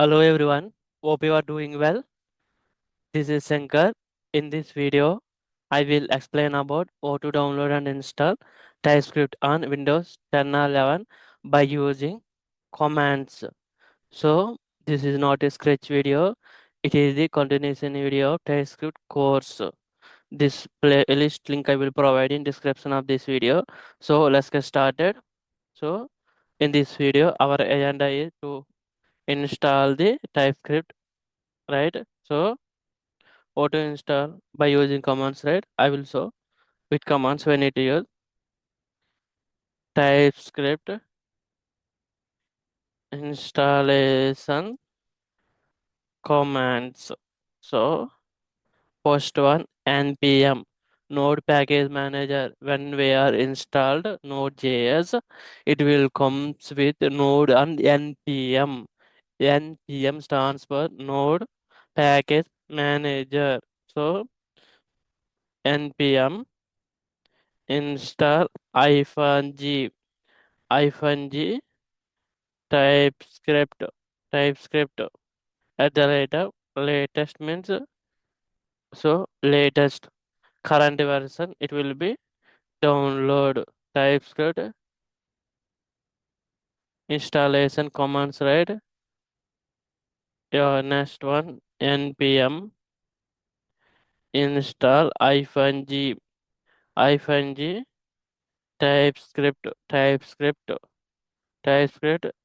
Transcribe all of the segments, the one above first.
Hello everyone, hope you are doing well. This is Shankar. In this video, I will explain about how to download and install Typescript on Windows 10 or 11 by using commands. So, this is not a scratch video, it is the continuation video of Typescript course. This playlist link I will provide in description of this video. So, let's get started. So, in this video, our agenda is to install the TypeScript, right? So auto install by using commands, right? I will show which commands we need to use. TypeScript installation commands. So first one, npm node package manager. When we are installed node.js, it will comes with node and npm. npm stands for node package manager. So npm install -g typescript at the rate of latest means, so latest current version it will be download typescript installation commands, right? Your next one, npm install -g typescript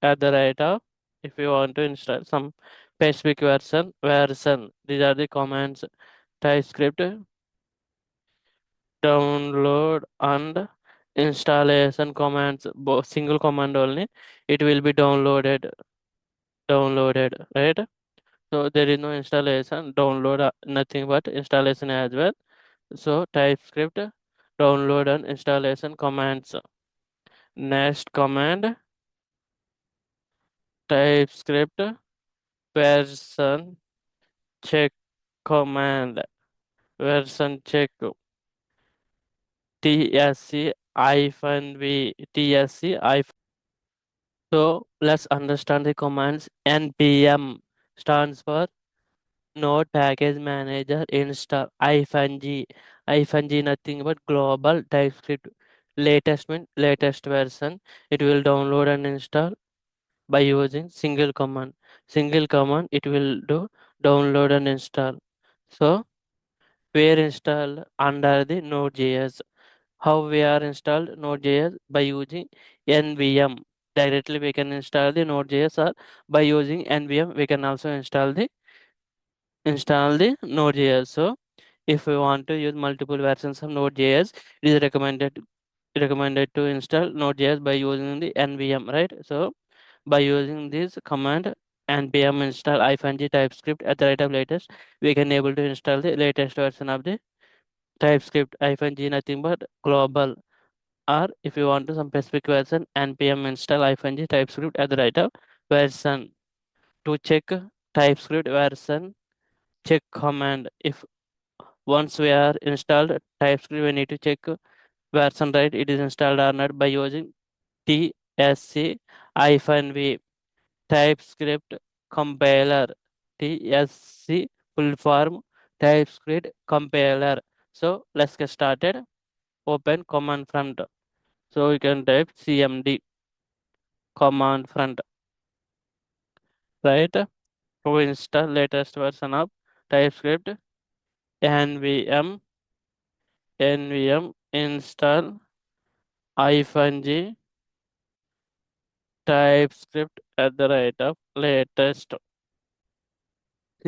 at the rate of, if you want to install some specific version. These are the commands. TypeScript download and installation commands, both single command only. It will be downloaded, right? So there is no installation, download nothing but installation as well. So TypeScript download and installation commands. Next command, TypeScript version check command. Version check tsc -v tsc hyphen. So let's understand the commands. npm stands for node package manager install -g nothing but global TypeScript. Latest means latest version. It will download and install by using single command. Single command it will do download and install. So where install under the Node.js. How we are installed Node.js by using nvm. Directly we can install the Node.js, or by using nvm we can also install the Node.js. So if we want to use multiple versions of Node.js, it is recommended to install Node.js by using the nvm, right? So by using this command npm install -g typescript at the rate of latest, we can able to install the latest version of the TypeScript -g nothing but global, or if you want to some specific version, npm install -g TypeScript at the right of version. To check TypeScript version check command. If once we are installed TypeScript, we need to check version, right? It is installed or not by using tsc -v TypeScript compiler. tsc full form TypeScript compiler. So let's get started. Open command prompt. So you can type cmd command prompt, right? To install latest version of TypeScript, nvm install -g TypeScript at the rate of latest. C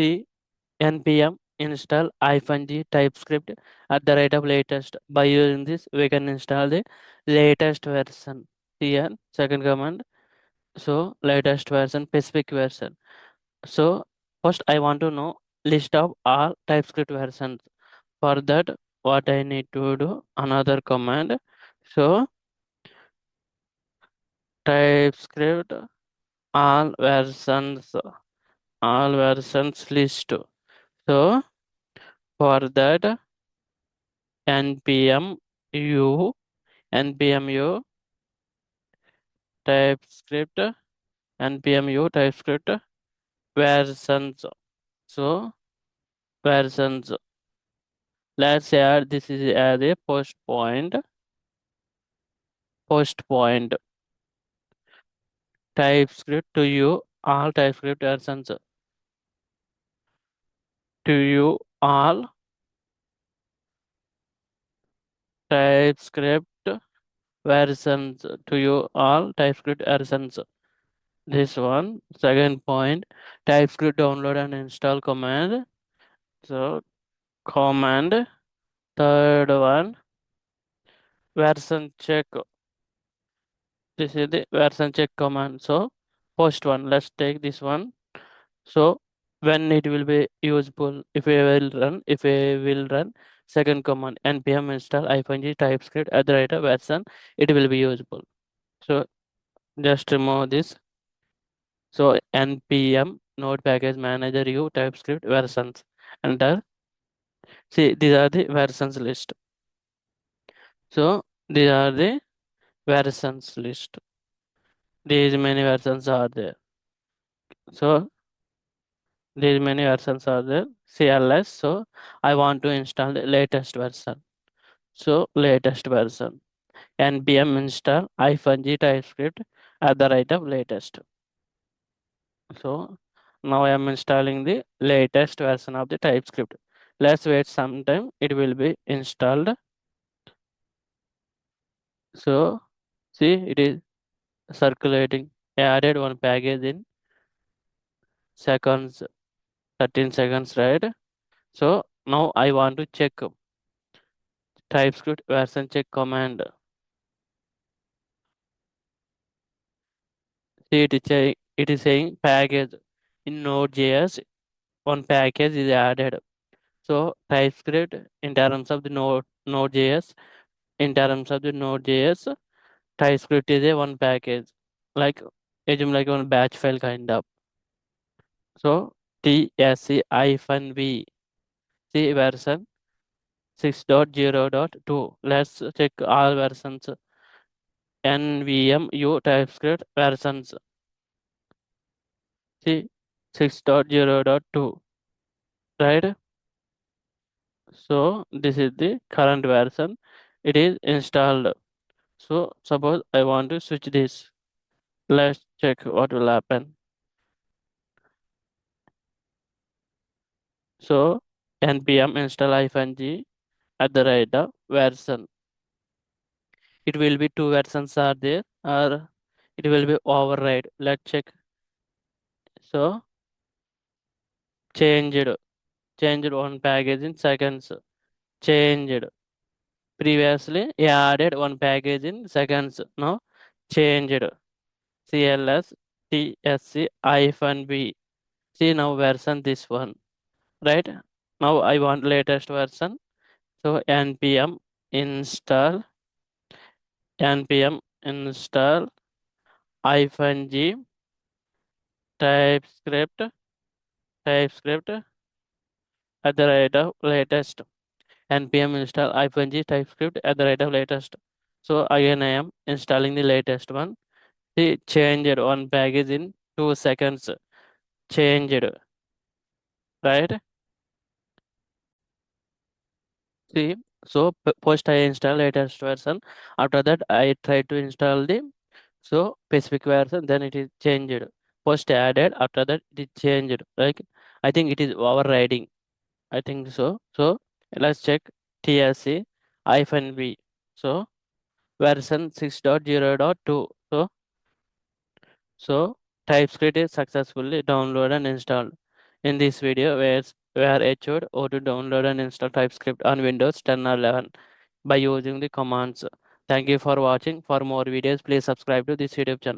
npm install -g TypeScript at the rate of latest. By using this, we can install the latest version. Here, second command. So latest version, specific version. So first I want to know list of all TypeScript versions. For that, what I need to do, another command. So TypeScript all versions, list. So for that, npm u TypeScript, npm u TypeScript versions. So versions. Let's add this is as a post point TypeScript to you all TypeScript versions to you all TypeScript versions to you all TypeScript versions. This one second point TypeScript download and install command. So command third one version check. This is the version check command. So post one. Let's take this one. So when it will be useful, if we will run second command npm install -g TypeScript at the rate of version, it will be useful. So just remove this. So npm node package manager u TypeScript versions. Enter. See, these are the versions list. So these are the versions list. These many versions are there. So these many versions are there. CLS. So I want to install the latest version. So latest version. npm install -g TypeScript at the rate of latest. So now I am installing the latest version of the TypeScript. Let's wait some time. It will be installed. So see, it is circulating. I added one package in seconds, 13 seconds, right? So now I want to check TypeScript version check command. See, it is saying package in Node.js. One package is added. So TypeScript in terms of the Node.js, in terms of the Node.js, TypeScript is a one package, like assume like one batch file kind of. So tsc-v, see version 6.0.2. Let's check all versions. nvmu TypeScript versions. See 6.0.2, right? So this is the current version. It is installed. So suppose I want to switch this. Let's check what will happen. So npm install -g at the rate of version. It will be two versions are there or it will be override. Let's check. So changed one package in seconds. Changed. Previously added one package in seconds. Now changed. CLS tsc-v. See now version this one, right? Now I want latest version. So npm install -g TypeScript at the rate of latest. npm install -g TypeScript at the rate of latest. So again I am installing the latest one. See, changed one package in 2 seconds. Changed, right? See, so first I install latest version. After that I try to install the specific version. Then it is changed. First added. After that it is changed. Like I think it is overriding. I think so. So let's check tsc-v. So version 6.0.2. So TypeScript is successfully downloaded and installed. In this video, we are assured how to download and install TypeScript on Windows 10 or 11 by using the commands. Thank you for watching. For more videos, please subscribe to this YouTube channel.